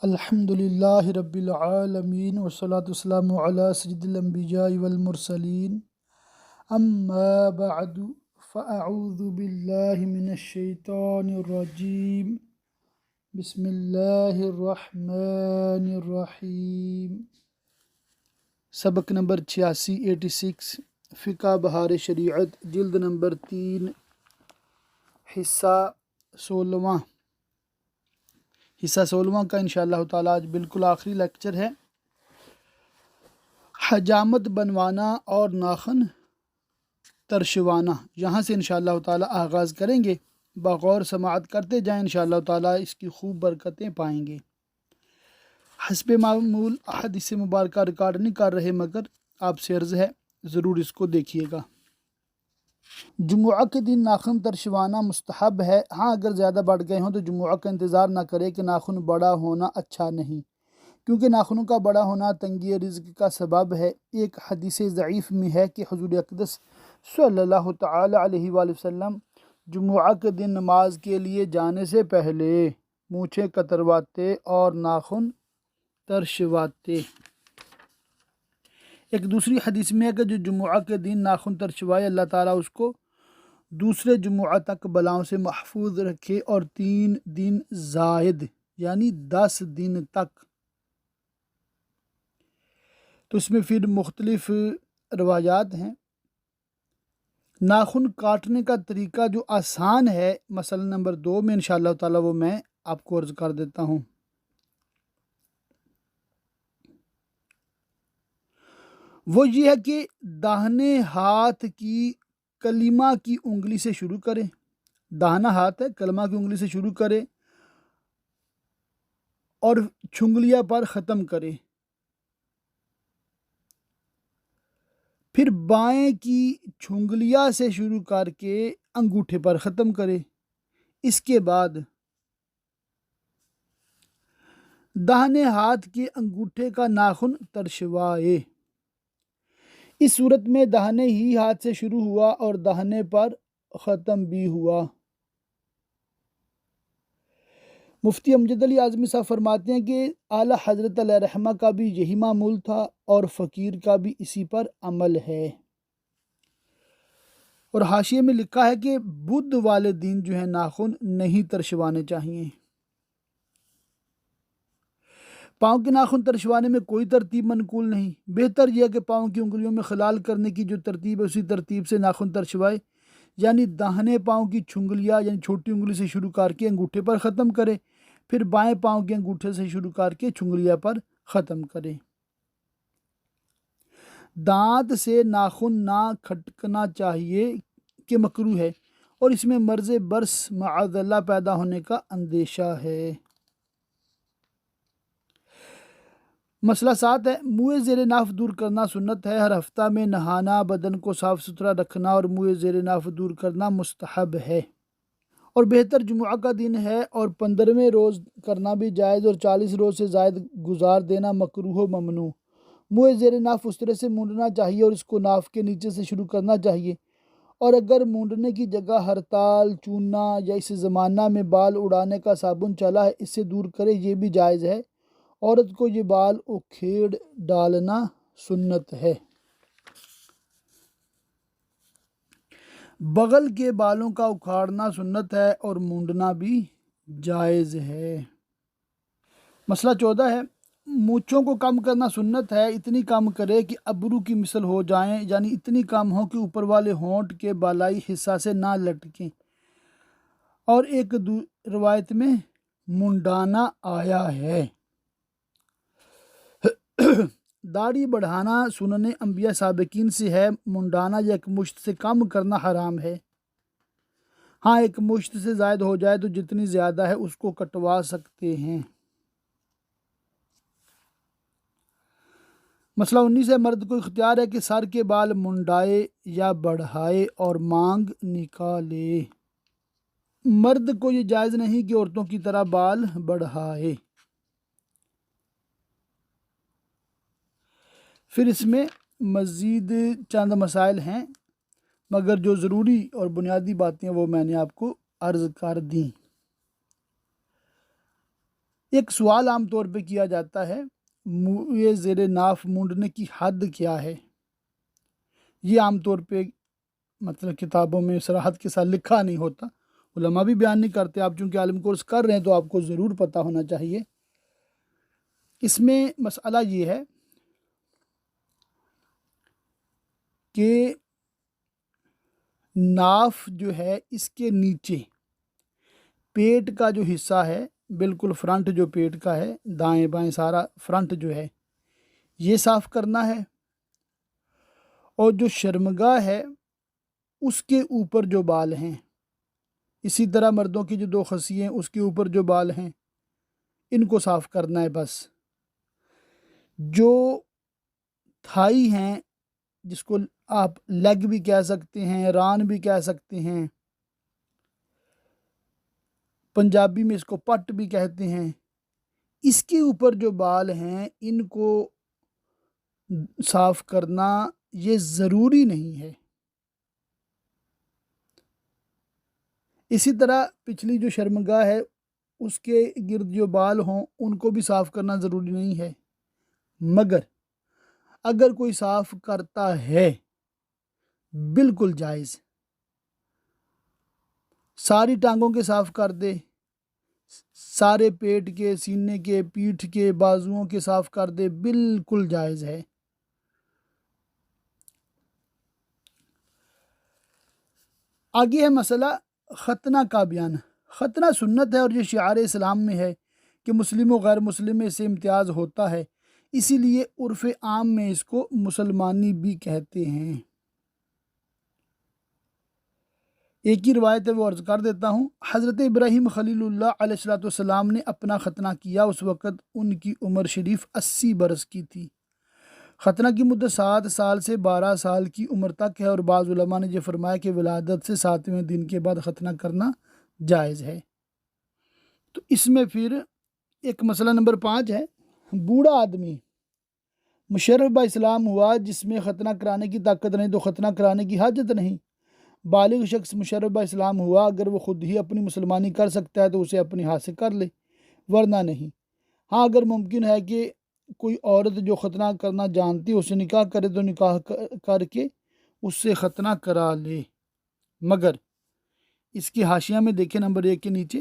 الحمد للہ رب العالمین والصلاة والسلام علی سید الانبیاء والمرسلین اما بعد فاعوذ باللہ من الشیطان الرجیم بسم اللہ الرحمن الرحیم۔ سبق نمبر 86 فقہ بہار شریعت جلد نمبر 3 حصہ 16واں کا انشاءاللہ تعالیٰ آج بالکل آخری لیکچر ہے۔ حجامت بنوانا اور ناخن ترشوانا، یہاں سے انشاءاللہ تعالیٰ آغاز کریں گے۔ بغور سماعت کرتے جائیں، انشاءاللہ تعالیٰ اس کی خوب برکتیں پائیں گے۔ حسب معمول احادیث مبارکہ ریکارڈ نہیں کر رہے، مگر آپ سے عرض ہے ضرور اس کو دیکھیے گا۔ جمعہ کے دن ناخن ترشوانا مستحب ہے، ہاں اگر زیادہ بڑھ گئے ہوں تو جمعہ کا انتظار نہ کرے کہ ناخن بڑا ہونا اچھا نہیں، کیونکہ ناخنوں کا بڑا ہونا تنگی رزق کا سبب ہے۔ ایک حدیث ضعیف میں ہے کہ حضور اقدس صلی اللہ تعالی علیہ وآلہ وسلم جمعہ کے دن نماز کے لیے جانے سے پہلے مونچھیں کترواتے اور ناخن ترشواتے۔ ایک دوسری حدیث میں ہے کہ جو جمعہ کے دن ناخن ترشوائے، اللہ تعالیٰ اس کو دوسرے جمعہ تک بلاؤں سے محفوظ رکھے، اور 3 دن زائد یعنی 10 دن تک۔ تو اس میں پھر مختلف روایات ہیں۔ ناخن کاٹنے کا طریقہ جو آسان ہے، مسئلہ نمبر 2 میں انشاءاللہ تعالیٰ وہ میں آپ کو عرض کر دیتا ہوں۔ وہ یہ ہے کہ داہنے ہاتھ کی کلیمہ کی انگلی سے شروع کرے، داہنا ہاتھ ہے کلمہ کی انگلی سے شروع کرے اور چھنگلیاں پر ختم کرے، پھر بائیں کی چھنگلیاں سے شروع کر کے انگوٹھے پر ختم کرے، اس کے بعد داہنے ہاتھ کے انگوٹھے کا ناخن ترشوائے۔ اس صورت میں داہنے ہی ہاتھ سے شروع ہوا اور داہنے پر ختم بھی ہوا۔ مفتی امجد علی اعظمی صاحب فرماتے ہیں کہ اعلیٰ حضرت علیہ رحمہ کا بھی یہی معمول تھا اور فقیر کا بھی اسی پر عمل ہے۔ اور حاشیے میں لکھا ہے کہ بدھ والے دن جو ہے ناخن نہیں ترشوانے چاہیے۔ پاؤں کے ناخن ترشوانے میں کوئی ترتیب منقول نہیں، بہتر یہ ہے کہ پاؤں کی انگلیوں میں خلال کرنے کی جو ترتیب ہے اسی ترتیب سے ناخن ترشوائے، یعنی داہنے پاؤں کی چھنگلیاں یعنی چھوٹی انگلی سے شروع کر کے انگوٹھے پر ختم کرے، پھر بائیں پاؤں کے انگوٹھے سے شروع کر کے چھنگلیاں پر ختم کرے۔ دانت سے ناخن نہ کھٹکنا چاہیے کہ مکروہ ہے، اور اس میں مرض برس معاذ اللہ پیدا ہونے کا اندیشہ ہے۔ مسئلہ 7 ہے، منہ زیر ناف دور کرنا سنت ہے۔ ہر ہفتہ میں نہانا، بدن کو صاف ستھرا رکھنا اور منہ زیر ناف دور کرنا مستحب ہے، اور بہتر جمعہ کا دن ہے، اور 15ویں روز کرنا بھی جائز، اور 40 روز سے زائد گزار دینا مکروہ و ممنوع۔ منہ زیر ناف اس طرح سے مونڈنا چاہیے اور اس کو ناف کے نیچے سے شروع کرنا چاہیے، اور اگر مونڈنے کی جگہ ہڑتال، چوننا یا اس زمانہ میں بال اڑانے کا صابن چلا ہے اس سے دور کرے، یہ بھی جائز ہے۔ عورت کو یہ بال اکھیڑ ڈالنا سنت ہے۔ بغل کے بالوں کا اکھاڑنا سنت ہے اور مونڈنا بھی جائز ہے۔ مسئلہ 14 ہے، مونچھوں کو کم کرنا سنت ہے، اتنی کم کرے کہ ابرو کی مثل ہو جائیں، یعنی اتنی کم ہو کہ اوپر والے ہونٹ کے بالائی حصہ سے نہ لٹکیں، اور ایک روایت میں منڈانا آیا ہے۔ داڑھی بڑھانا سنن انبیاء سابقین سے ہے، منڈانا یا ایک مشت سے کم کرنا حرام ہے۔ ہاں ایک مشت سے زائد ہو جائے تو جتنی زیادہ ہے اس کو کٹوا سکتے ہیں۔ مسئلہ 19 ہے، مرد کو اختیار ہے کہ سر کے بال منڈائے یا بڑھائے اور مانگ نکالے۔ مرد کو یہ جائز نہیں کہ عورتوں کی طرح بال بڑھائے۔ پھر اس میں مزید چند مسائل ہیں، مگر جو ضروری اور بنیادی باتیں وہ میں نے آپ کو عرض کر دیں۔ ایک سوال عام طور پہ کیا جاتا ہے، یہ زیر ناف مونڈنے کی حد کیا ہے؟ یہ عام طور پہ مطلب کتابوں میں صراحت کے ساتھ لکھا نہیں ہوتا، علماء بھی بیان نہیں کرتے۔ آپ چونکہ عالم کورس کر رہے ہیں تو آپ کو ضرور پتہ ہونا چاہیے۔ اس میں مسئلہ یہ ہے کہ ناف جو ہے اس کے نیچے پیٹ کا جو حصہ ہے، بالکل فرنٹ جو پیٹ کا ہے، دائیں بائیں سارا فرنٹ جو ہے یہ صاف کرنا ہے، اور جو شرمگاہ ہے اس کے اوپر جو بال ہیں، اسی طرح مردوں کی جو 2 خصیے ہیں اس کے اوپر جو بال ہیں ان کو صاف کرنا ہے بس۔ جو تھائی ہیں، جس کو آپ لیگ بھی کہہ سکتے ہیں، ران بھی کہہ سکتے ہیں، پنجابی میں اس کو پٹ بھی کہتے ہیں، اس کے اوپر جو بال ہیں ان کو صاف کرنا یہ ضروری نہیں ہے۔ اسی طرح پچھلی جو شرمگاہ ہے اس کے گرد جو بال ہوں ان کو بھی صاف کرنا ضروری نہیں ہے، مگر اگر کوئی صاف کرتا ہے بالکل جائز، ساری ٹانگوں کے صاف کر دے، سارے پیٹ کے، سینے کے، پیٹھ کے، بازوؤں کے صاف کر دے، بالکل جائز ہے۔ آگے ہے مسئلہ ختنہ کا بیان۔ ختنہ سنت ہے اور یہ شعار اسلام میں ہے کہ مسلم و غیر مسلم میں سے امتیاز ہوتا ہے، اسی لیے عرف عام میں اس کو مسلمانی بھی کہتے ہیں۔ ایک ہی روایت ہے وہ عرض کر دیتا ہوں۔ حضرت ابراہیم خلیل اللہ علیہ السلام نے اپنا ختنہ کیا، اس وقت ان کی عمر شریف 80 برس کی تھی۔ ختنہ کی مدت 7 سال سے 12 سال کی عمر تک ہے، اور بعض علماء نے یہ فرمایا کہ ولادت سے 7ویں دن کے بعد ختنہ کرنا جائز ہے۔ تو اس میں پھر ایک مسئلہ نمبر 5 ہے، بوڑھا آدمی مشرف با اسلام ہوا جس میں ختنہ کرانے کی طاقت نہیں تو ختنہ کرانے کی حاجت نہیں۔ بالغ شخص مشرف با اسلام ہوا، اگر وہ خود ہی اپنی مسلمانی کر سکتا ہے تو اسے اپنے ہاتھ سے کر لے، ورنہ نہیں۔ ہاں اگر ممکن ہے کہ کوئی عورت جو ختنہ کرنا جانتی ہے اسے نکاح کرے تو نکاح کر کے اس سے ختنہ کرا لے، مگر اس کی حاشیہ میں دیکھیں نمبر 1 کے نیچے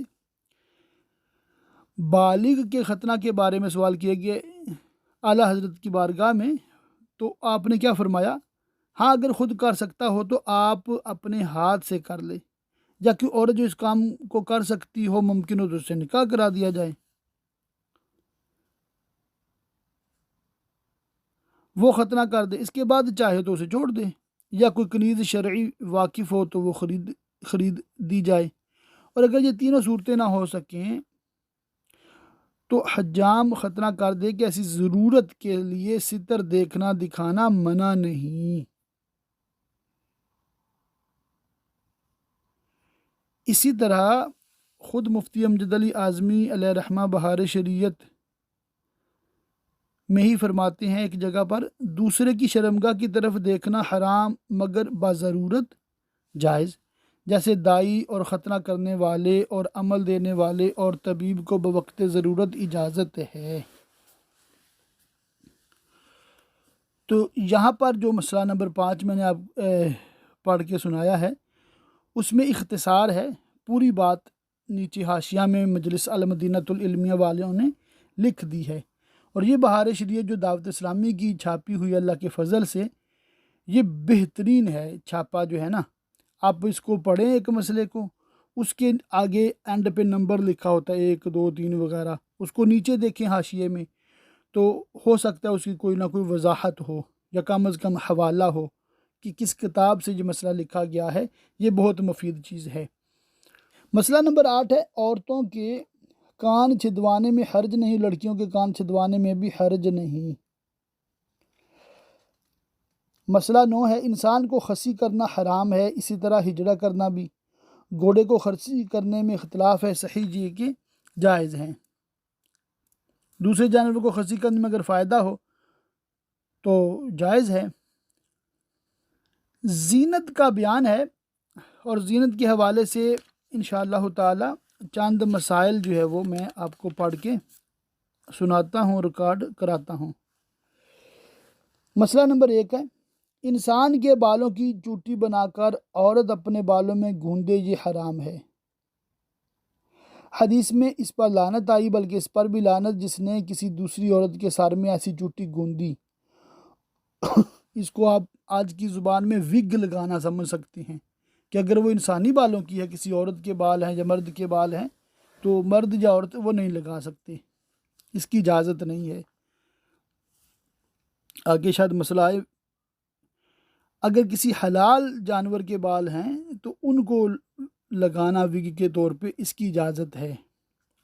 بالغ کے ختنہ کے بارے میں سوال کیا گیا اعلیٰ حضرت کی بارگاہ میں، تو آپ نے کیا فرمایا؟ ہاں اگر خود کر سکتا ہو تو آپ اپنے ہاتھ سے کر لے، یا کوئی عورت جو اس کام کو کر سکتی ہو ممکن ہو تو اس سے نکاح کرا دیا جائے، وہ ختنہ کر دے، اس کے بعد چاہے تو اسے چھوڑ دے، یا کوئی کنیز شرعی واقف ہو تو وہ خرید دی جائے۔ اور اگر یہ تینوں صورتیں نہ ہو سکیں تو حجام ختنہ کر دے کہ ایسی ضرورت کے لیے ستر دیکھنا دکھانا منع نہیں۔ اسی طرح خود مفتی امجد علی اعظمی علیہ رحمہ بہار شریعت میں ہی فرماتے ہیں ایک جگہ پر، دوسرے کی شرمگاہ کی طرف دیکھنا حرام مگر بضرورت جائز، جیسے دائی اور ختنہ کرنے والے اور عمل دینے والے اور طبیب کو بوقت ضرورت اجازت ہے۔ تو یہاں پر جو مسئلہ نمبر 5 میں نے آپ پڑھ کے سنایا ہے اس میں اختصار ہے، پوری بات نیچے حاشیہ میں مجلس المدینۃ العلمیہ والوں نے لکھ دی ہے، اور یہ بہار شریعت جو دعوت اسلامی کی چھاپی ہوئی اللہ کے فضل سے یہ بہترین ہے چھاپا جو ہے نا۔ آپ اس کو پڑھیں ایک مسئلے کو، اس کے آگے اینڈ پہ نمبر لکھا ہوتا ہے 1 2 3 وغیرہ، اس کو نیچے دیکھیں حاشیے میں، تو ہو سکتا ہے اس کی کوئی نہ کوئی وضاحت ہو یا کم از کم حوالہ ہو کہ کس کتاب سے یہ مسئلہ لکھا گیا ہے۔ یہ بہت مفید چیز ہے۔ مسئلہ نمبر 8 ہے، عورتوں کے کان چھدوانے میں حرج نہیں، لڑکیوں کے کان چھدوانے میں بھی حرج نہیں۔ مسئلہ 9 ہے، انسان کو خصی کرنا حرام ہے، اسی طرح ہجڑا کرنا بھی۔ گھوڑے کو خصی کرنے میں اختلاف ہے، صحیح جی کہ جائز ہیں۔ دوسرے جانور کو خصی کرنے میں اگر فائدہ ہو تو جائز ہے۔ زینت کا بیان ہے، اور زینت کے حوالے سے انشاءاللہ تعالی چند مسائل جو ہے وہ میں آپ کو پڑھ کے سناتا ہوں، ریکارڈ کراتا ہوں۔ مسئلہ نمبر 1 ہے، انسان کے بالوں کی چوٹی بنا کر عورت اپنے بالوں میں گوندے، یہ حرام ہے۔ حدیث میں اس پر لعنت آئی، بلکہ اس پر بھی لعنت جس نے کسی دوسری عورت کے سر میں ایسی چوٹی گوندی۔ اس کو آپ آج کی زبان میں وگ لگانا سمجھ سکتے ہیں کہ اگر وہ انسانی بالوں کی ہے، کسی عورت کے بال ہیں یا مرد کے بال ہیں، تو مرد یا عورت وہ نہیں لگا سکتے، اس کی اجازت نہیں ہے۔ آگے شاید مسئلہ آئے، اگر کسی حلال جانور کے بال ہیں تو ان کو لگانا وگ کے طور پہ اس کی اجازت ہے۔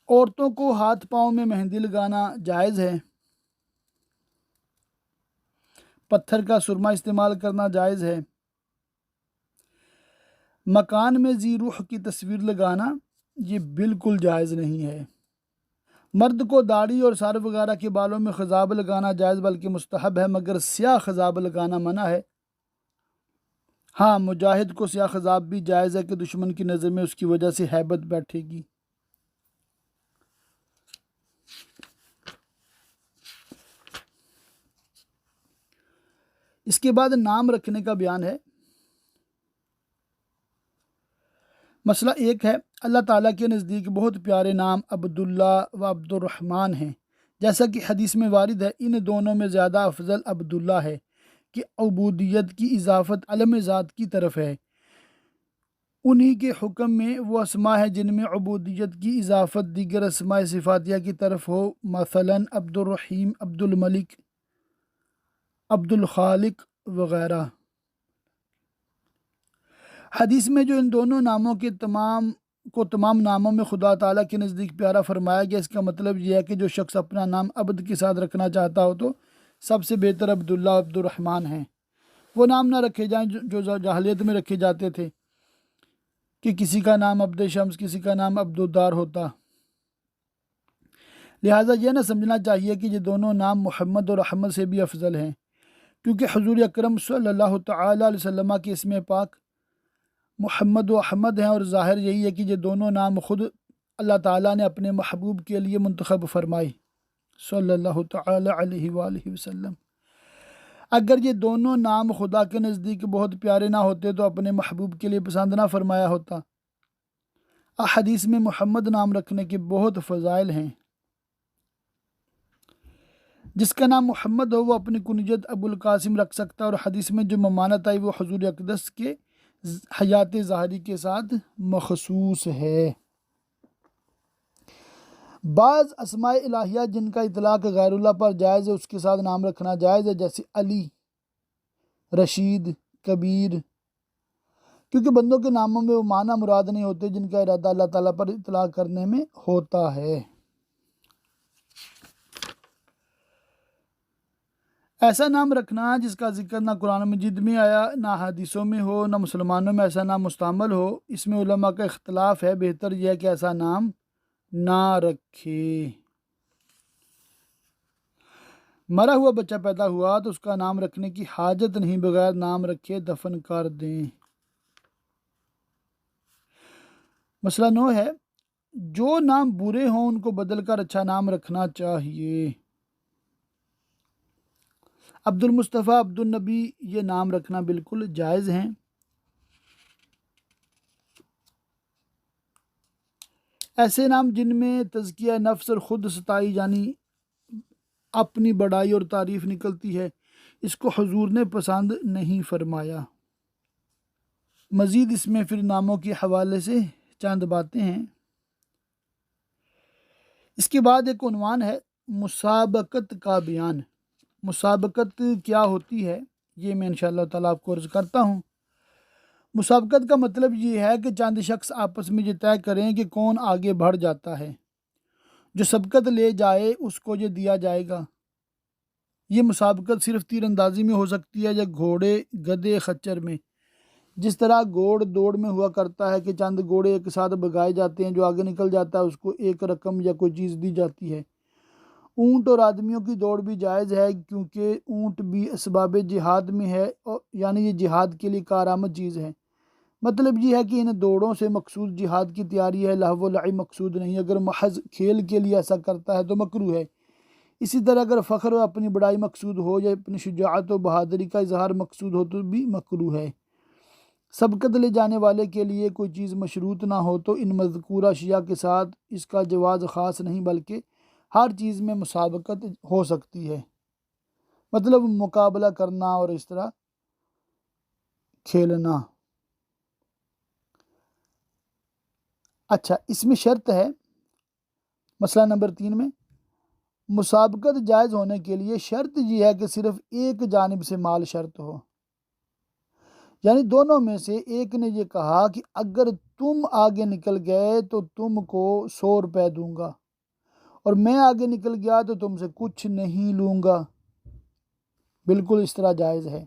عورتوں کو ہاتھ پاؤں میں مہندی لگانا جائز ہے۔ پتھر کا سرما استعمال کرنا جائز ہے۔ مکان میں ذی روح کی تصویر لگانا یہ بالکل جائز نہیں ہے۔ مرد کو داڑھی اور سر وغیرہ کے بالوں میں خضاب لگانا جائز بلکہ مستحب ہے، مگر سیاہ خضاب لگانا منع ہے۔ ہاں، مجاہد کو سیاہ خضاب بھی جائز ہے کہ دشمن کی نظر میں اس کی وجہ سے ہیبت بیٹھے گی۔ اس کے بعد نام رکھنے کا بیان ہے۔ مسئلہ 1 ہے، اللہ تعالیٰ کے نزدیک بہت پیارے نام عبداللہ و عبد الرحمن ہیں، جیسا کہ حدیث میں وارد ہے۔ ان دونوں میں زیادہ افضل عبداللہ ہے کہ عبودیت کی اضافت علم ذات کی طرف ہے۔ انہی کے حکم میں وہ اسماء ہیں جن میں عبودیت کی اضافت دیگر اسماء صفاتیہ کی طرف ہو، مثلا عبد الرحیم، عبد الملک، عبد الخالق وغیرہ۔ حدیث میں جو ان دونوں ناموں کے تمام ناموں میں خدا تعالیٰ کے نزدیک پیارا فرمایا گیا، اس کا مطلب یہ ہے کہ جو شخص اپنا نام عبد کے ساتھ رکھنا چاہتا ہو تو سب سے بہتر عبداللہ عبد الرحمن ہیں۔ وہ نام نہ رکھے جائیں جو جاہلیت میں رکھے جاتے تھے کہ کسی کا نام عبد شمس، کسی کا نام عبد الدار ہوتا۔ لہٰذا یہ نہ سمجھنا چاہیے کہ یہ دونوں نام محمد اور احمد سے بھی افضل ہیں، کیونکہ حضور اکرم صلی اللہ تعالیٰ علیہ وسلم کے اسم پاک محمد و احمد ہیں، اور ظاہر یہی ہے کہ یہ دونوں نام خود اللہ تعالیٰ نے اپنے محبوب کے لیے منتخب فرمائے صلی اللہ تعالیٰ علیہ وآلہ وسلم۔ اگر یہ دونوں نام خدا کے نزدیک بہت پیارے نہ ہوتے تو اپنے محبوب کے لیے پسند نہ فرمایا ہوتا۔ احادیث میں محمد نام رکھنے کے بہت فضائل ہیں۔ جس کا نام محمد ہو وہ اپنی کنیت ابو القاسم رکھ سکتا ہے، اور حدیث میں جو ممانت آئی وہ حضور اقدس کے حیات ظاہری کے ساتھ مخصوص ہے۔ بعض اسماء الہیہ جن کا اطلاق غیر اللہ پر جائز ہے اس کے ساتھ نام رکھنا جائز ہے، جیسے علی، رشید، کبیر، کیونکہ بندوں کے ناموں میں وہ معنی مراد نہیں ہوتے جن کا ارادہ اللہ تعالیٰ پر اطلاق کرنے میں ہوتا ہے۔ ایسا نام رکھنا جس کا ذکر نہ قرآن مجید میں آیا، نہ حدیثوں میں ہو، نہ مسلمانوں میں ایسا نام مستعمل ہو، اس میں علماء کا اختلاف ہے۔ بہتر یہ ہے کہ ایسا نام نہ رکھے۔ مرا ہوا بچہ پیدا ہوا تو اس کا نام رکھنے کی حاجت نہیں، بغیر نام رکھے دفن کر دیں۔ مسئلہ 9 ہے، جو نام برے ہوں ان کو بدل کر اچھا نام رکھنا چاہیے۔ عبد المصطفیٰ، عبد النبی یہ نام رکھنا بالکل جائز ہیں۔ ایسے نام جن میں تزکیہ نفس اور خود ستائی یعنی اپنی بڑائی اور تعریف نکلتی ہے، اس کو حضور نے پسند نہیں فرمایا۔ مزید اس میں پھر ناموں کے حوالے سے چند باتیں ہیں۔ اس کے بعد ایک عنوان ہے مسابقت کا بیان۔ مسابقت کیا ہوتی ہے یہ میں انشاءاللہ تعالیٰ آپ کو عرض کرتا ہوں۔ مسابقت کا مطلب یہ ہے کہ چند شخص آپس میں یہ طے کریں کہ کون آگے بڑھ جاتا ہے، جو سبقت لے جائے اس کو یہ دیا جائے گا۔ یہ مسابقت صرف تیر اندازی میں ہو سکتی ہے یا گھوڑے، گدھے، خچر میں۔ جس طرح گھوڑ دوڑ میں ہوا کرتا ہے کہ چند گھوڑے ایک ساتھ بگائے جاتے ہیں، جو آگے نکل جاتا ہے اس کو ایک رقم یا کوئی چیز دی جاتی ہے۔ اونٹ اور آدمیوں کی دوڑ بھی جائز ہے، کیونکہ اونٹ بھی اسباب جہاد میں ہے، یعنی یہ جہاد کے لیے کارآمد چیز ہے۔ مطلب یہ ہے کہ ان دوڑوں سے مقصود جہاد کی تیاری ہے، لہو و لعب مقصود نہیں۔ اگر محض کھیل کے لیے ایسا کرتا ہے تو مکروہ ہے، اسی طرح اگر فخر و اپنی بڑائی مقصود ہو یا اپنی شجاعت و بہادری کا اظہار مقصود ہو تو بھی مکروہ ہے۔ سبقت لے جانے والے کے لیے کوئی چیز مشروط نہ ہو تو ان مذکورہ اشیاء کے ساتھ اس کا جواز خاص نہیں بلکہ ہر چیز میں مسابقت ہو سکتی ہے، مطلب مقابلہ کرنا اور اس طرح کھیلنا۔ اچھا، اس میں شرط ہے، مسئلہ نمبر 3 میں مسابقت جائز ہونے کے لیے شرط یہ ہے کہ صرف ایک جانب سے مال شرط ہو، یعنی دونوں میں سے ایک نے یہ کہا کہ اگر تم آگے نکل گئے تو تم کو 100 روپے دوں گا، اور میں آگے نکل گیا تو تم سے کچھ نہیں لوں گا، بالکل اس طرح جائز ہے۔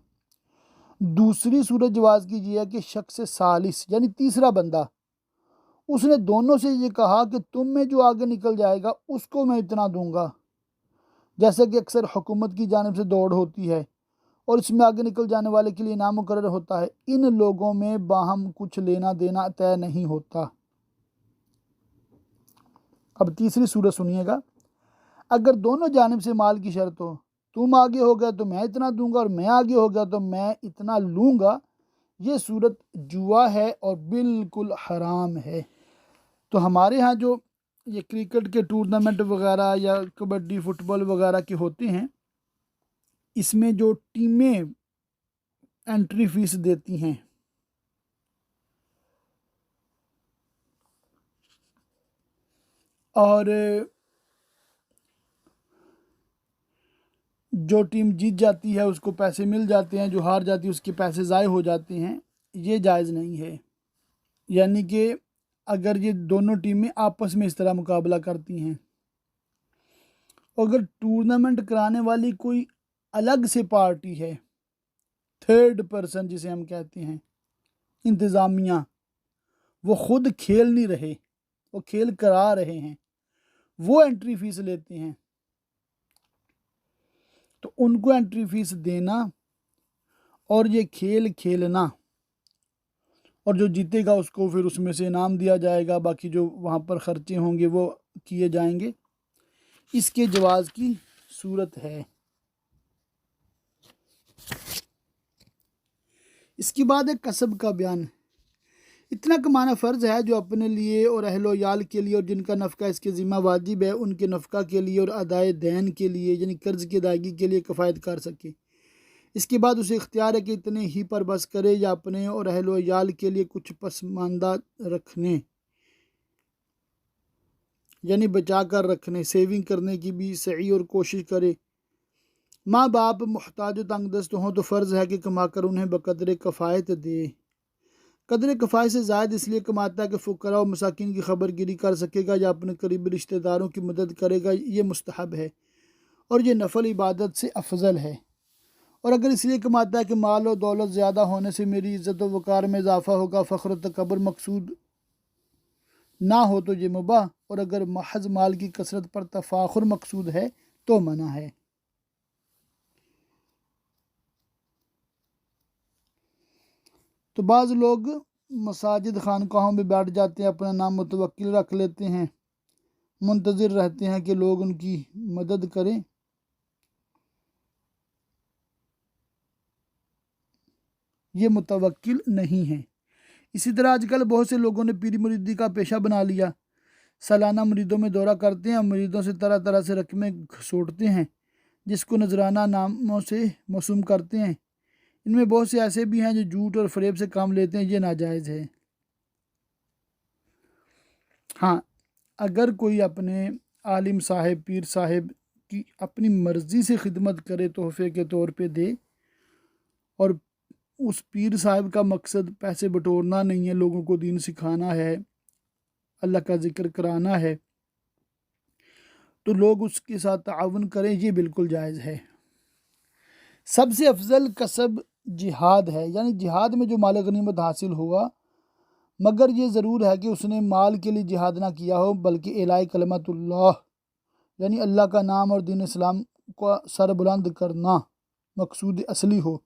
دوسری صورت جواز کی یہ ہے کہ شخص ثالث یعنی تیسرا بندہ، اس نے دونوں سے یہ کہا کہ تم میں جو آگے نکل جائے گا اس کو میں اتنا دوں گا، جیسے کہ اکثر حکومت کی جانب سے دوڑ ہوتی ہے اور اس میں آگے نکل جانے والے کے لیے انعام مقرر ہوتا ہے، ان لوگوں میں باہم کچھ لینا دینا طے نہیں ہوتا۔ اب تیسری صورت سنیے گا، اگر دونوں جانب سے مال کی شرط ہو، تم آگے ہو گیا تو میں اتنا دوں گا اور میں آگے ہو گیا تو میں اتنا لوں گا، یہ صورت جوا ہے اور بالکل حرام ہے۔ تو ہمارے ہاں جو یہ کرکٹ کے ٹورنامنٹ وغیرہ یا کبڈی فٹ بال وغیرہ کے ہوتے ہیں، اس میں جو ٹیمیں انٹری فیس دیتی ہیں اور جو ٹیم جیت جاتی ہے اس کو پیسے مل جاتے ہیں، جو ہار جاتی ہے اس کے پیسے ضائع ہو جاتے ہیں، یہ جائز نہیں ہے۔ یعنی کہ اگر یہ دونوں ٹیمیں آپس میں اس طرح مقابلہ کرتی ہیں، اگر ٹورنامنٹ کرانے والی کوئی الگ سے پارٹی ہے، تھرڈ پرسن جسے ہم کہتے ہیں، انتظامیہ، وہ خود کھیل نہیں رہے، وہ کھیل کرا رہے ہیں، وہ انٹری فیس لیتے ہیں، تو ان کو انٹری فیس دینا اور یہ کھیل کھیلنا، اور جو جیتے گا اس کو پھر اس میں سے انعام دیا جائے گا، باقی جو وہاں پر خرچے ہوں گے وہ کیے جائیں گے، اس کے جواز کی صورت ہے۔ اس کے بعد ایک کسب کا بیان، اتنا کمانا فرض ہے جو اپنے لیے اور اہل و عیال کے لیے اور جن کا نفقہ اس کے ذمہ واجب ہے ان کے نفقہ کے لیے اور ادائے دین کے لیے یعنی قرض کی ادائیگی کے لیے کفایت کر سکے۔ اس کے بعد اسے اختیار ہے کہ اتنے ہی پر بس کرے یا اپنے اور اہل و عیال کے لیے کچھ پسماندہ رکھنے، یعنی بچا کر رکھنے، سیونگ کرنے کی بھی سعی اور کوشش کرے۔ ماں باپ محتاج و تنگ دست ہوں تو فرض ہے کہ کما کر انہیں بقدر کفایت دے۔ قدر کفایت سے زائد اس لیے کماتا ہے کہ فقراء و مساکین کی خبر گیری کر سکے گا یا اپنے قریبی رشتہ داروں کی مدد کرے گا، یہ مستحب ہے اور یہ نفل عبادت سے افضل ہے۔ اور اگر اس لیے کماتا ہے کہ مال و دولت زیادہ ہونے سے میری عزت و وقار میں اضافہ ہوگا، فخر و تکبر مقصود نہ ہو تو یہ مباح، اور اگر محض مال کی کثرت پر تفاخر مقصود ہے تو منع ہے۔ تو بعض لوگ مساجد خانقاہوں میں بیٹھ جاتے ہیں، اپنا نام متوکل رکھ لیتے ہیں، منتظر رہتے ہیں کہ لوگ ان کی مدد کریں۔ یہ متوکل نہیں ہے۔ اسی طرح آج کل بہت سے لوگوں نے پیری مریدی کا پیشہ بنا لیا، سالانہ مریدوں میں دورہ کرتے ہیں، مریدوں سے طرح طرح سے رقمیں گھسوٹتے ہیں جس کو نذرانہ ناموں سے موسوم کرتے ہیں۔ ان میں بہت سے ایسے بھی ہیں جو جھوٹ اور فریب سے کام لیتے ہیں، یہ ناجائز ہے۔ ہاں، اگر کوئی اپنے عالم صاحب، پیر صاحب کی اپنی مرضی سے خدمت کرے، تحفے کے طور پہ دے، اور اس پیر صاحب کا مقصد پیسے بٹورنا نہیں ہے، لوگوں کو دین سکھانا ہے، اللہ کا ذکر کرانا ہے، تو لوگ اس کے ساتھ تعاون کریں، یہ بالکل جائز ہے۔ سب سے افضل کسب جہاد ہے، یعنی جہاد میں جو مال غنیمت حاصل ہوا، مگر یہ ضرور ہے کہ اس نے مال کے لیے جہاد نہ کیا ہو بلکہ اعلاء کلمت اللہ، یعنی اللہ کا نام اور دین اسلام کو سر بلند کرنا مقصود اصلی ہو۔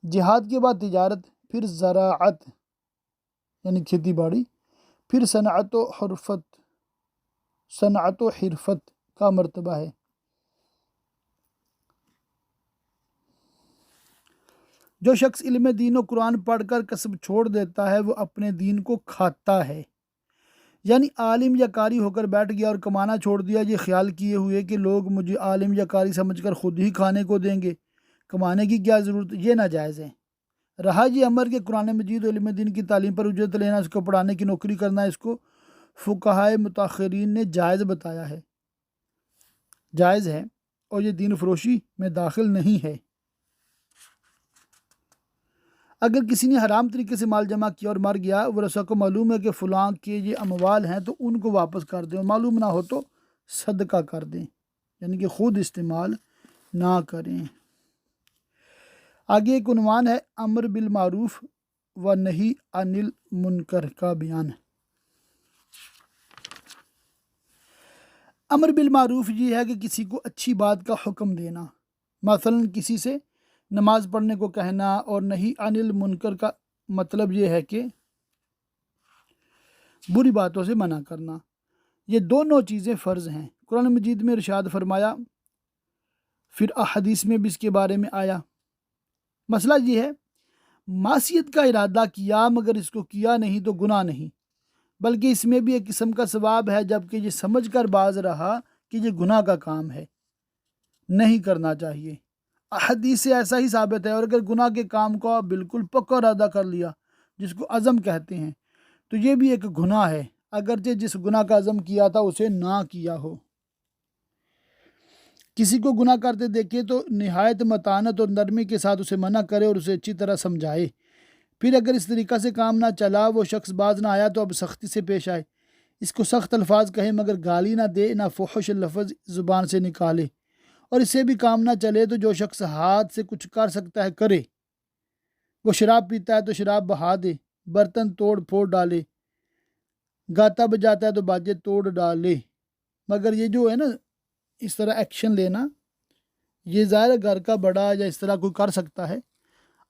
جہاد کے بعد تجارت، پھر زراعت یعنی کھیتی باڑی، پھر صنعت و حرفت کا مرتبہ ہے۔ جو شخص علم دین و قرآن پڑھ کر کسب چھوڑ دیتا ہے وہ اپنے دین کو کھاتا ہے، یعنی عالم یا قاری ہو کر بیٹھ گیا اور کمانا چھوڑ دیا یہ خیال کیے ہوئے کہ لوگ مجھے عالم یا قاری سمجھ کر خود ہی کھانے کو دیں گے، کمانے کی کیا ضرورت، یہ ناجائز ہے۔ رہا یہ امر کہ قرآن مجید و علم دین کی تعلیم پر اجرت لینا، اس کو پڑھانے کی نوکری کرنا، اس کو فقہائے متاخرین نے جائز بتایا ہے، جائز ہے، اور یہ دین فروشی میں داخل نہیں ہے۔ اگر کسی نے حرام طریقے سے مال جمع کیا اور مر گیا، ورثہ کو معلوم ہے کہ فلاں کے یہ اموال ہیں تو ان کو واپس کر دیں، اور معلوم نہ ہو تو صدقہ کر دیں، یعنی کہ خود استعمال نہ کریں۔ آگے ایک عنوان ہے امر بالمعروف و نہی عن المنکر کا بیان۔ امر بالمعروف یہ ہے کہ کسی کو اچھی بات کا حکم دینا، مثلا کسی سے نماز پڑھنے کو کہنا، اور نہی عن المنکر کا مطلب یہ ہے کہ بری باتوں سے منع کرنا۔ یہ دونوں چیزیں فرض ہیں۔ قرآن مجید میں ارشاد فرمایا، پھر احادیث میں بھی اس کے بارے میں آیا۔ مسئلہ یہ ہے، معصیت کا ارادہ کیا مگر اس کو کیا نہیں تو گناہ نہیں، بلکہ اس میں بھی ایک قسم کا ثواب ہے، جبکہ یہ سمجھ کر باز رہا کہ یہ گناہ کا کام ہے، نہیں کرنا چاہیے۔ احادیث سے ایسا ہی ثابت ہے، اور اگر گناہ کے کام کو بالکل پکا ارادہ کر لیا، جس کو عزم کہتے ہیں، تو یہ بھی ایک گناہ ہے، اگرچہ جس گناہ کا عزم کیا تھا اسے نہ کیا ہو۔ کسی کو گناہ کرتے دیکھے تو نہایت متانت اور نرمی کے ساتھ اسے منع کرے اور اسے اچھی طرح سمجھائے۔ پھر اگر اس طریقہ سے کام نہ چلا، وہ شخص باز نہ آیا، تو اب سختی سے پیش آئے، اس کو سخت الفاظ کہے مگر گالی نہ دے، نہ فحش لفظ زبان سے نکالے، اور اس سے بھی کام نہ چلے تو جو شخص ہاتھ سے کچھ کر سکتا ہے کرے۔ وہ شراب پیتا ہے تو شراب بہا دے، برتن توڑ پھوڑ ڈالے، گاتا بجاتا ہے تو باجے توڑ ڈالے۔ مگر یہ جو ہے نا اس طرح ایکشن لینا، یہ ظاہر گھر کا بڑا یا اس طرح کوئی کر سکتا ہے،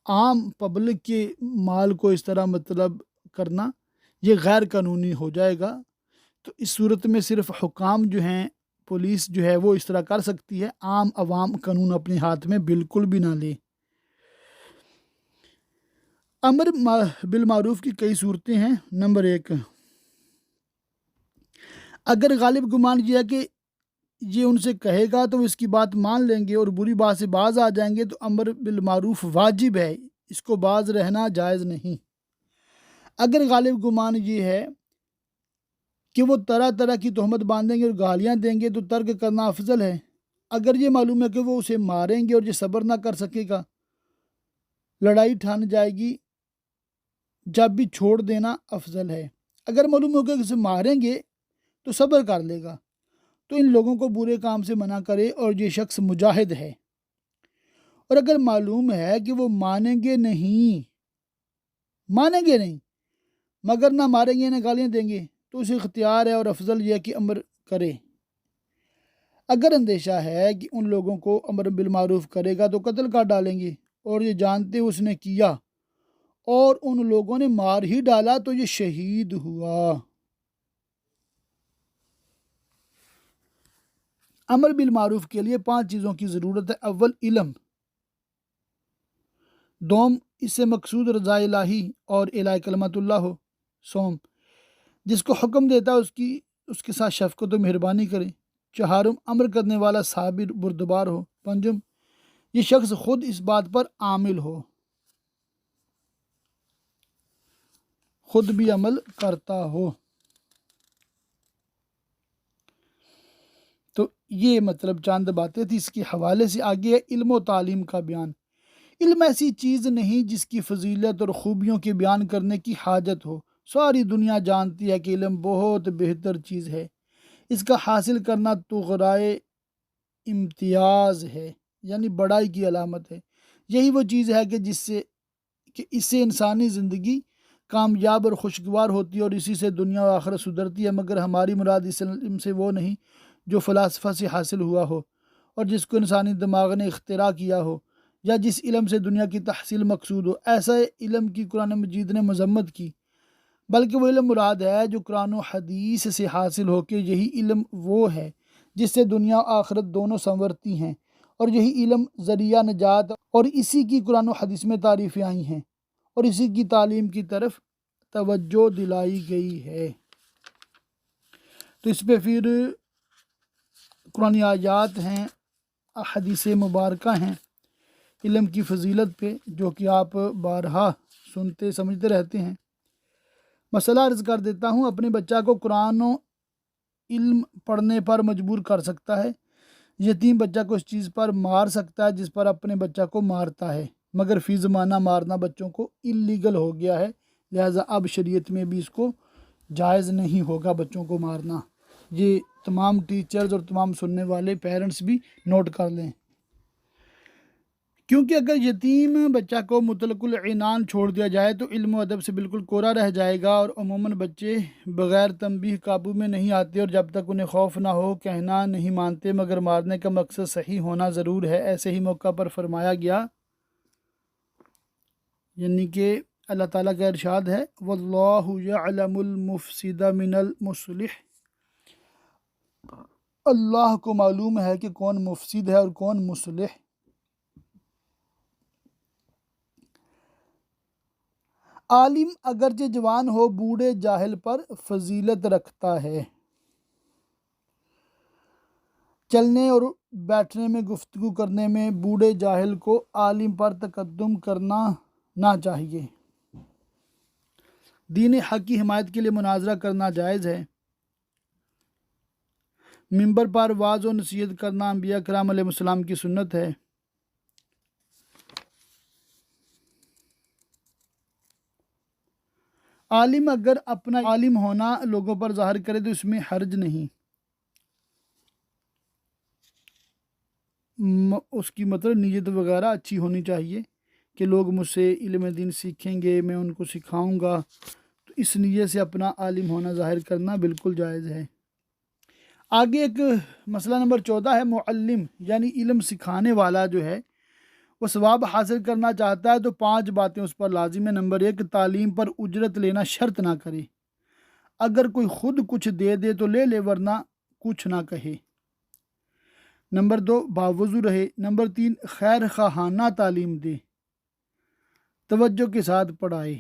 عام پبلک کے مال کو اس طرح مطلب کرنا یہ غیر قانونی ہو جائے گا۔ تو اس صورت میں صرف حکام جو ہیں، پولیس جو ہے وہ اس طرح کر سکتی ہے، عام عوام قانون اپنے ہاتھ میں بالکل بھی نہ لے۔ امر بالمعروف کی کئی صورتیں ہیں۔ نمبر 1، اگر غالب گمان یہ ہے کہ یہ ان سے کہے گا تو اس کی بات مان لیں گے اور بری بات سے باز آ جائیں گے، تو امر بالمعروف واجب ہے، اس کو باز رہنا جائز نہیں۔ اگر غالب گمان یہ ہے کہ وہ طرح طرح کی تہمت باندھیں گے اور گالیاں دیں گے، تو ترک کرنا افضل ہے۔ اگر یہ معلوم ہے کہ وہ اسے ماریں گے اور یہ صبر نہ کر سکے گا، لڑائی ٹھان جائے گی، جب بھی چھوڑ دینا افضل ہے۔ اگر معلوم ہو کہ اسے ماریں گے تو صبر کر لے گا، تو ان لوگوں کو برے کام سے منع کرے، اور یہ شخص مجاہد ہے۔ اور اگر معلوم ہے کہ وہ مانیں گے نہیں مگر نہ ماریں گے نہ گالیاں دیں گے، تو اسے اختیار ہے اور افضل یہ کہ امر کرے۔ اگر اندیشہ ہے کہ ان لوگوں کو امر بالمعروف کرے گا تو قتل کر ڈالیں گے، اور یہ جانتے اس نے کیا اور ان لوگوں نے مار ہی ڈالا، تو یہ شہید ہوا۔ امر بالمعروف کے لیے 5 چیزوں کی ضرورت ہے۔ اول، علم۔ دوم، اس سے مقصود رضا الہی اور اعلاء کلمت اللہ ہو۔ سوم، جس کو حکم دیتا ہے اس کے ساتھ شفقت و مہربانی کرے۔ چہارم، امر کرنے والا صابر بردبار ہو۔ پنجم، یہ شخص خود اس بات پر عامل ہو، خود بھی عمل کرتا ہو۔ تو یہ مطلب چند باتیں تھی اس کے حوالے سے۔ آگے ہے علم و تعلیم کا بیان۔ علم ایسی چیز نہیں جس کی فضیلت اور خوبیوں کے بیان کرنے کی حاجت ہو۔ ساری دنیا جانتی ہے کہ علم بہت بہتر چیز ہے، اس کا حاصل کرنا تو غرائے امتیاز ہے، یعنی بڑائی کی علامت ہے۔ یہی وہ چیز ہے کہ اس سے انسانی زندگی کامیاب اور خوشگوار ہوتی ہے، اور اسی سے دنیا و آخرت سدھرتی ہے۔ مگر ہماری مراد اس علم سے وہ نہیں جو فلاسفہ سے حاصل ہوا ہو، اور جس کو انسانی دماغ نے اختراع کیا ہو، یا جس علم سے دنیا کی تحصیل مقصود ہو۔ ایسا علم کی قرآن مجید نے مذمت کی، بلکہ وہ علم مراد ہے جو قرآن و حدیث سے حاصل ہو، کہ یہی علم وہ ہے جس سے دنیا و آخرت دونوں سنورتی ہیں، اور یہی علم ذریعہ نجات اور اسی کی قرآن و حدیث میں تعریفیں آئی ہیں اور اسی کی تعلیم کی طرف توجہ دلائی گئی ہے۔ تو اس پہ پھر قرآن آیات ہیں، احادیث مبارکہ ہیں علم کی فضیلت پہ، جو کہ آپ بارہا سنتے سمجھتے رہتے ہیں۔ مسئلہ عرض کر دیتا ہوں، اپنے بچہ کو قرآن و علم پڑھنے پر مجبور کر سکتا ہے۔ یتیم بچہ کو اس چیز پر مار سکتا ہے جس پر اپنے بچہ کو مارتا ہے، مگر فی زمانہ مارنا بچوں کو اللیگل ہو گیا ہے، لہٰذا اب شریعت میں بھی اس کو جائز نہیں ہوگا بچوں کو مارنا۔ یہ تمام ٹیچرز اور تمام سننے والے پیرنٹس بھی نوٹ کر لیں، کیونکہ اگر یتیم بچہ کو مطلق العنان چھوڑ دیا جائے تو علم و ادب سے بالکل کوڑا رہ جائے گا، اور عموماً بچے بغیر تنبیہ قابو میں نہیں آتے، اور جب تک انہیں خوف نہ ہو کہنا نہیں مانتے، مگر مارنے کا مقصد صحیح ہونا ضرور ہے۔ ایسے ہی موقع پر فرمایا گیا، یعنی کہ اللہ تعالیٰ کا ارشاد ہے واللہ یعلم المفسد من المصلح، اللہ کو معلوم ہے کہ کون مفسد ہے اور کون مصلح۔ عالم اگرچہ جوان ہو بوڑھے جاہل پر فضیلت رکھتا ہے، چلنے اور بیٹھنے میں گفتگو کرنے میں بوڑھے جاہل کو عالم پر تقدم کرنا نہ چاہیے۔ دین حق کی حمایت کے لیے مناظرہ کرنا جائز ہے۔ ممبر پر واعظ و نصیحت کرنا انبیاء کرام علیہ السلام کی سنت ہے۔ عالم اگر اپنا عالم ہونا لوگوں پر ظاہر کرے تو اس میں حرج نہیں، اس کی مطلب نیت وغیرہ اچھی ہونی چاہیے کہ لوگ مجھ سے علم دین سیکھیں گے، میں ان کو سکھاؤں گا، تو اس نیت سے اپنا عالم ہونا ظاہر کرنا بالکل جائز ہے۔ آگے ایک مسئلہ نمبر 14 ہے، معلم یعنی علم سکھانے والا جو ہے وہ ثواب حاصل کرنا چاہتا ہے تو 5 باتیں اس پر لازم ہے۔ نمبر 1، تعلیم پر اجرت لینا شرط نہ کرے، اگر کوئی خود کچھ دے دے تو لے لے ورنہ کچھ نہ کہے۔ نمبر 2، باوضو رہے۔ نمبر 3، خیر خواہانہ تعلیم دے، توجہ کے ساتھ پڑھائے۔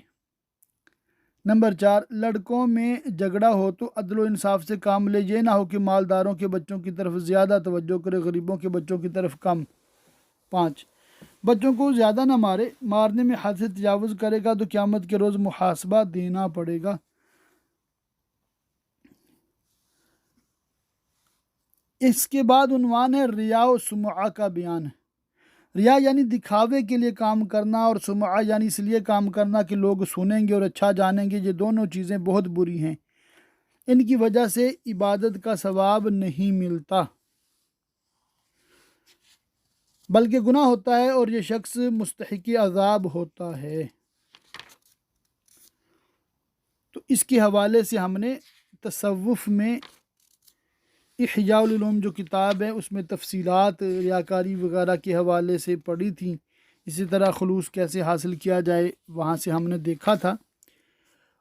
نمبر 4، لڑکوں میں جھگڑا ہو تو عدل و انصاف سے کام لے، یہ نہ ہو کہ مالداروں کے بچوں کی طرف زیادہ توجہ کرے، غریبوں کے بچوں کی طرف کم۔ 5، بچوں کو زیادہ نہ مارے، مارنے میں حد سے تجاوز کرے گا تو قیامت کے روز محاسبہ دینا پڑے گا۔ اس کے بعد عنوان ہے ریا و سمعہ کا بیان۔ ریا یعنی دکھاوے کے لیے کام کرنا، اور سمعہ یعنی اس لیے کام کرنا کہ لوگ سنیں گے اور اچھا جانیں گے۔ یہ دونوں چیزیں بہت بری ہیں، ان کی وجہ سے عبادت کا ثواب نہیں ملتا بلکہ گناہ ہوتا ہے اور یہ شخص مستحق عذاب ہوتا ہے۔ تو اس کے حوالے سے ہم نے تصوف میں احیاء العلوم جو کتاب ہے اس میں تفصیلات ریاکاری وغیرہ کے حوالے سے پڑھی تھیں۔ اسی طرح خلوص کیسے حاصل کیا جائے وہاں سے ہم نے دیکھا تھا،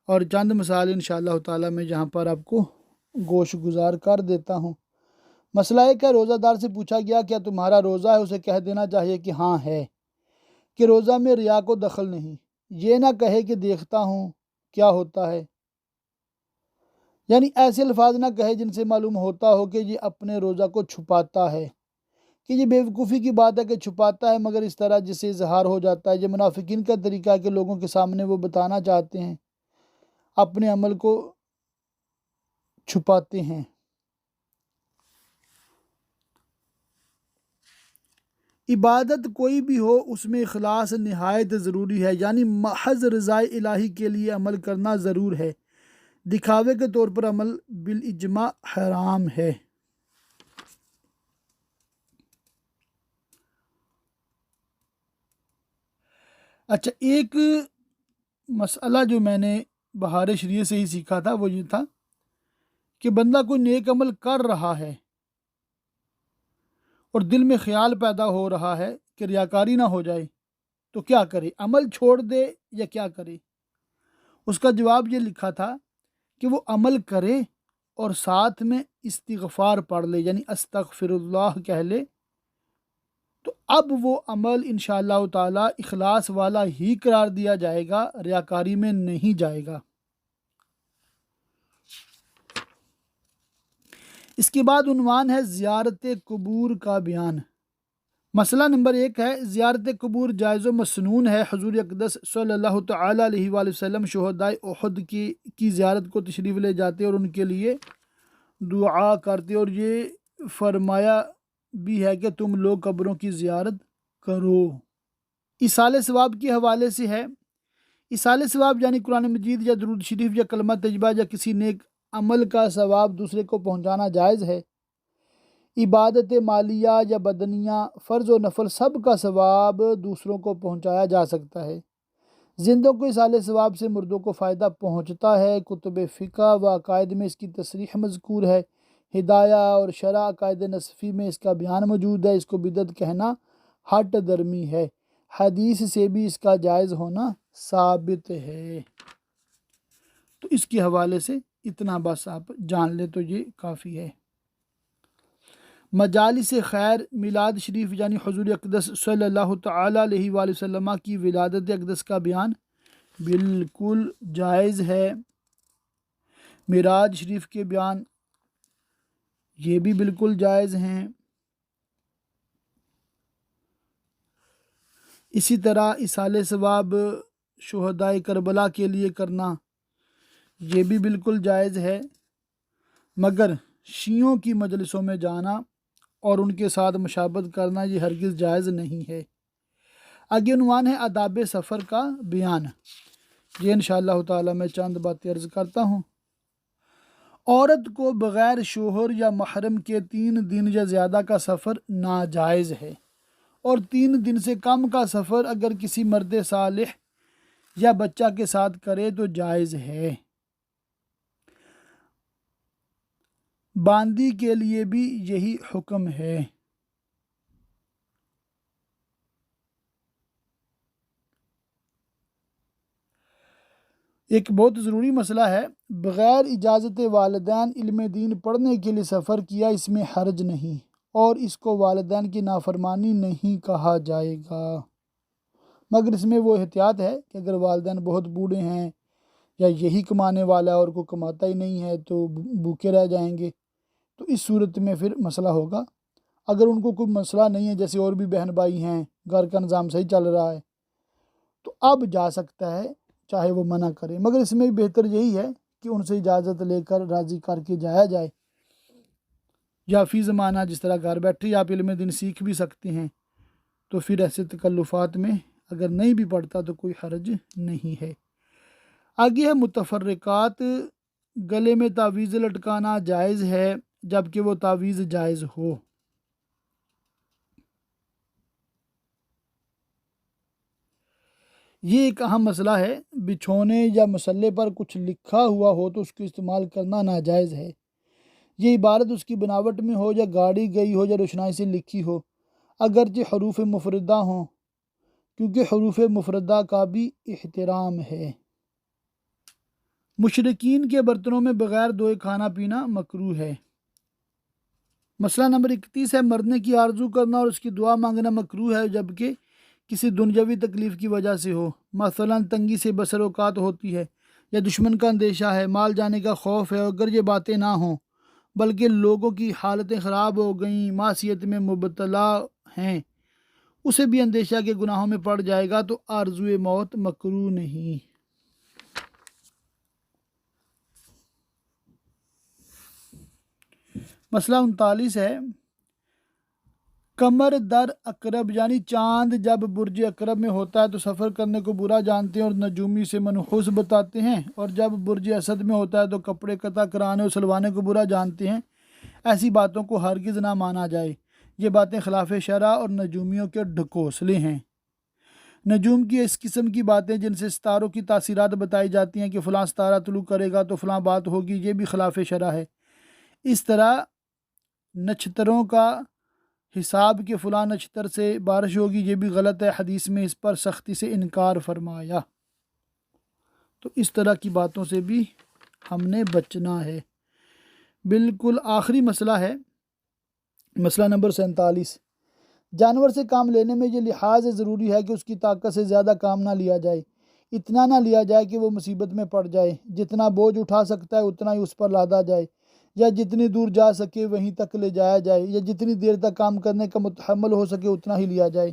اور چند مثال انشاءاللہ تعالی میں جہاں پر آپ کو گوش گزار کر دیتا ہوں۔ مسئلہ ایک ہے، روزہ دار سے پوچھا گیا کیا تمہارا روزہ ہے؟ اسے کہہ دینا چاہیے کہ ہاں ہے، کہ روزہ میں ریا کو دخل نہیں، یہ نہ کہے کہ دیکھتا ہوں کیا ہوتا ہے، یعنی ایسے الفاظ نہ کہے جن سے معلوم ہوتا ہو کہ یہ اپنے روزہ کو چھپاتا ہے، کہ یہ بیوقوفی کی بات ہے کہ چھپاتا ہے، مگر اس طرح جس سے اظہار ہو جاتا ہے۔ یہ منافقین کا طریقہ ہے کہ لوگوں کے سامنے وہ بتانا چاہتے ہیں، اپنے عمل کو چھپاتے ہیں۔ عبادت کوئی بھی ہو اس میں اخلاص نہایت ضروری ہے، یعنی محض رضائے الہی کے لیے عمل کرنا ضرور ہے، دکھاوے کے طور پر عمل بالاجماع حرام ہے۔ اچھا، ایک مسئلہ جو میں نے بہار شریعت سے ہی سیکھا تھا وہ یہ تھا کہ بندہ کوئی نیک عمل کر رہا ہے اور دل میں خیال پیدا ہو رہا ہے کہ ریاکاری نہ ہو جائے تو کیا کرے، عمل چھوڑ دے یا کیا کرے؟ اس کا جواب یہ لکھا تھا کہ وہ عمل کرے اور ساتھ میں استغفار پڑھ لے، یعنی استغفر اللہ کہہ لے، تو اب وہ عمل انشاءاللہ تعالی اخلاص والا ہی قرار دیا جائے گا، ریاکاری میں نہیں جائے گا۔ اس کے بعد عنوان ہے زیارت قبور کا بیان۔ مسئلہ نمبر 1 ہے زیارت قبور جائز و مسنون ہے۔ حضور اقدس صلی اللہ تعالی علیہ وآلہ وسلم شہدائے احد کی زیارت کو تشریف لے جاتے اور ان کے لیے دعا کرتے، اور یہ فرمایا بھی ہے کہ تم لوگ قبروں کی زیارت کرو۔ ایصال ثواب کے حوالے سے ہے، ایصال ثواب یعنی قرآن مجید یا درود شریف یا کلمہ طیبہ یا کسی نیک عمل کا ثواب دوسرے کو پہنچانا جائز ہے۔ عبادت مالیہ یا بدنیہ، فرض و نفل سب کا ثواب دوسروں کو پہنچایا جا سکتا ہے۔ زندوں کو ایصال ثواب سے مردوں کو فائدہ پہنچتا ہے۔ کتب فقہ و عقائد میں اس کی تصریح مذکور ہے۔ ہدایہ اور شرح عقائد نصفی میں اس کا بیان موجود ہے۔ اس کو بدعت کہنا ہٹ درمی ہے۔ حدیث سے بھی اس کا جائز ہونا ثابت ہے۔ تو اس کے حوالے سے اتنا بس آپ جان لیں تو یہ کافی ہے۔ مجالس خیر میلاد شریف یعنی حضور اقدس صلی اللہ تعالی علیہ وآلہ وسلم کی ولادت اقدس کا بیان بالکل جائز ہے۔ معراج شریف کے بیان یہ بھی بالکل جائز ہیں۔ اسی طرح ایصال ثواب شہدائے کربلا کے لیے کرنا یہ بھی بالکل جائز ہے، مگر شیعوں کی مجلسوں میں جانا اور ان کے ساتھ مشابہت کرنا یہ ہرگز جائز نہیں ہے۔ آگے عنوان ہے آداب سفر کا بیان۔ یہ انشاءاللہ تعالی میں چند باتیں عرض کرتا ہوں۔ عورت کو بغیر شوہر یا محرم کے 3 دن یا زیادہ کا سفر ناجائز ہے، اور 3 دن سے کم کا سفر اگر کسی مرد صالح یا بچہ کے ساتھ کرے تو جائز ہے۔ باندی کے لیے بھی یہی حکم ہے۔ ایک بہت ضروری مسئلہ ہے، بغیر اجازت والدین علم دین پڑھنے کے لیے سفر کیا اس میں حرج نہیں، اور اس کو والدین کی نافرمانی نہیں کہا جائے گا، مگر اس میں وہ احتیاط ہے کہ اگر والدین بہت بوڑھے ہیں یا یہی کمانے والا ہے اور کوئی کماتا ہی نہیں ہے تو بھوکے رہ جائیں گے، تو اس صورت میں پھر مسئلہ ہوگا۔ اگر ان کو کوئی مسئلہ نہیں ہے، جیسے اور بھی بہن بھائی ہیں، گھر کا نظام صحیح چل رہا ہے، تو اب جا سکتا ہے، چاہے وہ منع کرے، مگر اس میں بہتر یہی ہے کہ ان سے اجازت لے کر راضی کر کے جایا جائے، یا فی زمانہ جس طرح گھر بیٹھے آپ علم دین سیکھ بھی سکتے ہیں، تو پھر ایسے تکلفات میں اگر نہیں بھی پڑتا تو کوئی حرج نہیں ہے۔ آگے ہے متفرقات۔ گلے میں تعویذ لٹکانا جائز ہے جبکہ وہ تعویذ جائز ہو۔ یہ ایک اہم مسئلہ ہے، بچھونے یا مسلح پر کچھ لکھا ہوا ہو تو اس کو استعمال کرنا ناجائز ہے۔ یہ عبارت اس کی بناوٹ میں ہو یا گاڑی گئی ہو یا روشنائی سے لکھی ہو، اگرچہ حروف مفردہ ہوں، کیونکہ حروف مفردہ کا بھی احترام ہے۔ مشرکین کے برتنوں میں بغیر دھوئے کھانا پینا مکروہ ہے۔ مسئلہ نمبر 31 ہے مرنے کی آرزو کرنا اور اس کی دعا مانگنا مکروہ ہے جبکہ کسی دنیاوی تکلیف کی وجہ سے ہو، مثلا تنگی سے بسر اوقات ہوتی ہے، یا دشمن کا اندیشہ ہے، مال جانے کا خوف ہے۔ اگر یہ باتیں نہ ہوں بلکہ لوگوں کی حالتیں خراب ہو گئیں، معصیت میں مبتلا ہیں، اسے بھی اندیشہ کے گناہوں میں پڑ جائے گا تو آرزوئے موت مکروہ نہیں۔ مسئلہ 39 ہے قمر در اقرب، یعنی چاند جب برج اقرب میں ہوتا ہے تو سفر کرنے کو برا جانتے ہیں اور نجومی سے منحوس بتاتے ہیں، اور جب برج اسد میں ہوتا ہے تو کپڑے قطع کرانے اور سلوانے کو برا جانتے ہیں۔ ایسی باتوں کو ہرگز نہ مانا جائے، یہ باتیں خلاف شرع اور نجومیوں کے ڈھکوسلے ہیں۔ نجوم کی اس قسم کی باتیں جن سے ستاروں کی تاثیرات بتائی جاتی ہیں کہ فلاں ستارہ طلوع کرے گا تو فلاں بات ہوگی، یہ بھی خلاف شرع ہے۔ اس طرح نچتروں کا حساب کہ فلاں نچتر سے بارش ہوگی، یہ بھی غلط ہے، حدیث میں اس پر سختی سے انکار فرمایا۔ تو اس طرح کی باتوں سے بھی ہم نے بچنا ہے۔ بالکل آخری مسئلہ ہے مسئلہ نمبر 47، جانور سے کام لینے میں یہ لحاظ ضروری ہے کہ اس کی طاقت سے زیادہ کام نہ لیا جائے، اتنا نہ لیا جائے کہ وہ مصیبت میں پڑ جائے، جتنا بوجھ اٹھا سکتا ہے اتنا ہی اس پر لادا جائے، یا جتنی دور جا سکے وہیں تک لے جایا جائے، یا جتنی دیر تک کام کرنے کا متحمل ہو سکے اتنا ہی لیا جائے۔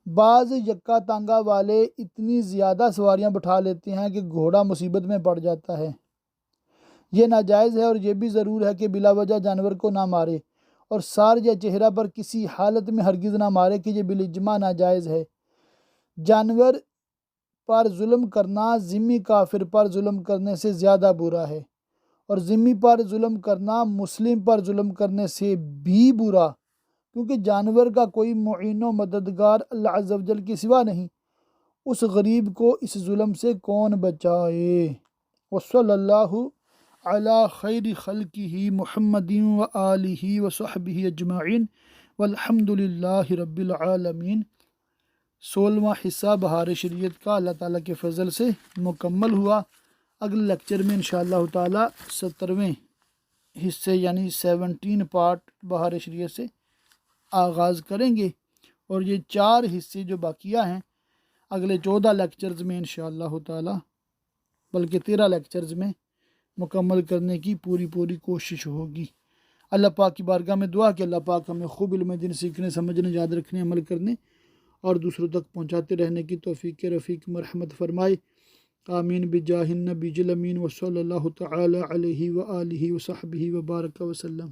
بعض یکا تانگا والے اتنی زیادہ سواریاں بٹھا لیتے ہیں کہ گھوڑا مصیبت میں پڑ جاتا ہے۔ یہ ناجائز ہے، اور یہ بھی ضرور ہے کہ بلا وجہ جانور کو نہ مارے، اور سار یا چہرہ پر کسی حالت میں ہرگز نہ مارے کہ یہ بالاجماع ناجائز ہے۔ جانور پر ظلم کرنا ذمی کافر پر ظلم کرنے سے زیادہ برا ہے، اور ذمی پر ظلم کرنا مسلم پر ظلم کرنے سے بھی برا، کیونکہ جانور کا کوئی معین و مددگار اللہ عز و جل کے سوا نہیں۔ اس غریب کو اس ظلم سے کون بچائے؟ وصلی اللہ علی خیر خلقہ محمد و آلہ و صحبہ اجمعین والحمد للہ رب العالمین۔ 16واں حصہ بہار شریعت کا اللہ تعالیٰ کے فضل سے مکمل ہوا۔ اگلے لیکچر میں انشاءاللہ تعالیٰ 17ویں حصے یعنی 17 پارٹ بہار شریعت سے آغاز کریں گے، اور یہ 4 حصے جو باقیہ ہیں اگلے 14 لیکچرز میں انشاءاللہ تعالیٰ، بلکہ 13 لیکچرز میں مکمل کرنے کی پوری کوشش ہوگی۔ اللہ پاک کی بارگاہ میں دعا کہ اللہ پاک ہمیں خوب علم دین سیکھنے، سمجھنے، یاد رکھنے، عمل کرنے اور دوسروں تک پہنچاتے رہنے کی توفیق رفیق مرحمت فرمائے۔ آمین بجاہ النبی الامین وصلی اللہ تعالی علیہ وآلہ وصحبہ وبارک وسلم۔